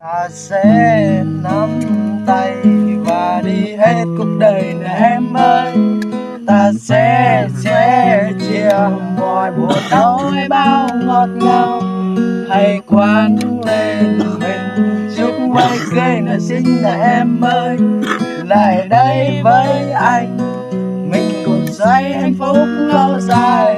Ta sẽ nắm tay và đi hết cuộc đời này em ơi. Ta sẽ chia mọi buồn đau hay bao ngọt ngào. Hãy quán lên mình chúc mấy cây là xinh là em ơi. Lại đây với anh, mình cùng say hạnh phúc lâu dài.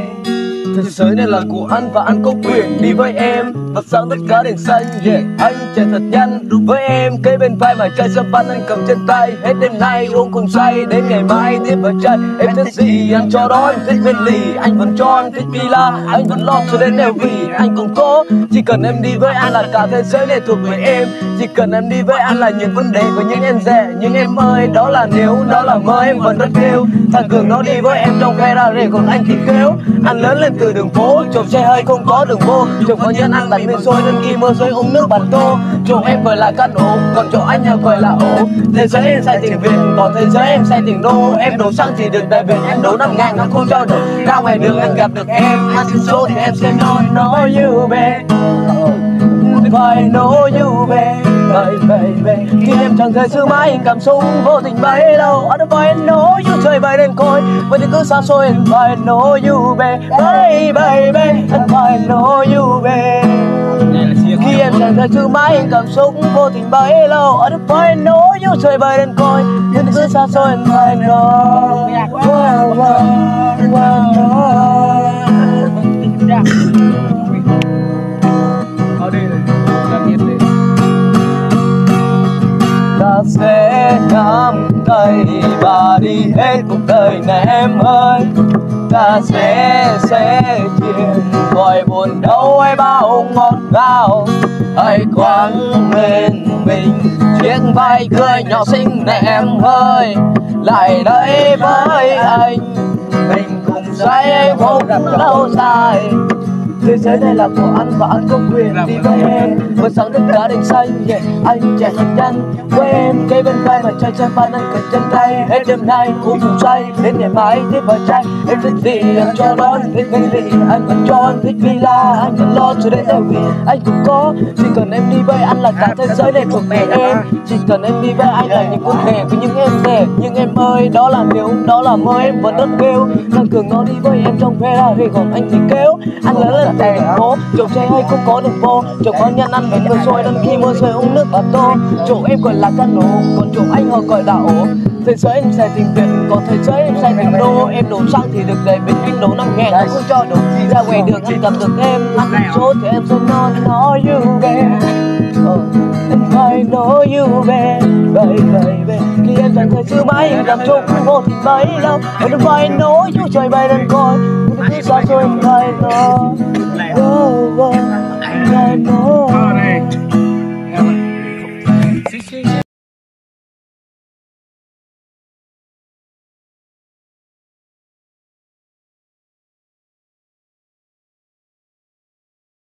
Thế giới này là của anh và anh có quyền đi với em và sáng tất cả đèn xanh. Yeah, anh chạy thật nhanh với em, kế bên vai mà chai champagne anh cầm trên tay. Hết đêm nay uống cùng say đến ngày mai tiếp vào chai. Em thích gì anh cho đó, em thích Bentley anh vẫn cho, em thích villa anh vẫn lo cho đến LV anh cũng có. Chỉ cần em đi với anh là cả thế giới này thuộc về em. Chỉ cần em đi với anh là những vấn đề của những em dè. Nhưng em ơi, đó là nếu, đó là mơ em vẫn rất kêu. Thằng Cường nó đi với em trong Ferrari còn anh thì kêu. Anh lớn lên từ đường phố, trộm xe hơi không có đường vô. Trộm có nhân ăn bánh mì xôi nên khi mưa rơi uống nước bàn tô. Trộm em gọi là căn ổ, còn chỗ anh nhà gọi là ổ. Thế giới em xài tiền Việt, còn thế giới em xài tiền đô. Em đổ xăng chỉ được tại Việt, em đổ 5 ngàn nó không cho được. Ra ngoài đường anh gặp được em, ăn xin số thì em sẽ nói you babe. Phải know you babe. Khi em chẳng thể giữ mãi cảm xúc vô tình bấy lâu. Anh phải know you trời bay lên coi với những cứ xa xôi. Anh phải know you babe. Anh phải know you babe. Khi em chẳng thể giữ mãi cảm xúc vô tình bấy lâu. Anh phải know you trời bay lên coi với những cứ xa xôi. Anh phải know. Ta sẽ nắm tay và đi hết cuộc đời này em ơi. Ta sẽ chia mọi buồn đau hay bao ngọt ngào. Hãy quăng lên mình chiếc vai cười nhỏ xinh này em ơi. Lại đây với anh, mình cùng say phút lâu dài. Thế giới này là của anh và anh có quyền đi với em. Vừa sáng tất cả đèn xanh, yeah, anh chạy thật nhanh với em, kế bên vai mà chai champagne anh cầm trên tay. Hết đêm nay uống cùng say đến ngày mai tiếp vào chai. Em thích gì anh cho đó, em thích Bentley anh vẫn cho, em thích villa anh vẫn lo cho đến LV anh cũng có. Chỉ cần em đi với anh là cả thế giới này thuộc về em. Chỉ cần em đi với anh là những vấn đề của những em rẻ. Nhưng em ơi, đó là nếu, đó là mơ em vẫn rất kêu. Thằng Cường nó đi với em trong Ferrari còn anh thì kêu. Anh lớn lên từ đường phố, trộm xe hay không có đường vô. Trộm có nhân ăn bánh mì xôi đến khi mưa rơi uống nước bà tô. Trộm em gọi là căn ổ, còn trộm anh họ gọi là ổ. Thế giới em xài tiền Việt, còn thế giới em xài tiền đô. Em đổ xăng thì được đầy Việt, anh đổ 5 ngàn anh không cho đủ. Ra ngoài đường anh gặp được em, ăn số thì em sẽ nói you babe. Anh phải know you babe. Khi em chẳng thể giữ mãi cảm xúc vô tình bấy lâu. Anh phải know you trời bay lên coi. Cứ xa xôi anh phải know. I know